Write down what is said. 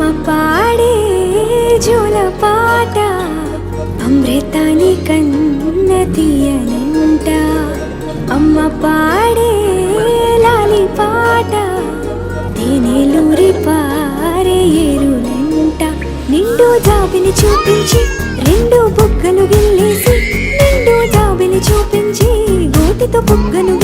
అమ్మ పాడే జోల పాట అమృతాని కన్న తీయనంట. అమ్మ పాడే లాలి పాట తేనెలూరి పారే ఏరులంట. నిండు జాబిని చూపించి రెండు బుగ్గలు గిల్లేసి, నిండు జాబిని చూపించి గోటితో బుగ్గను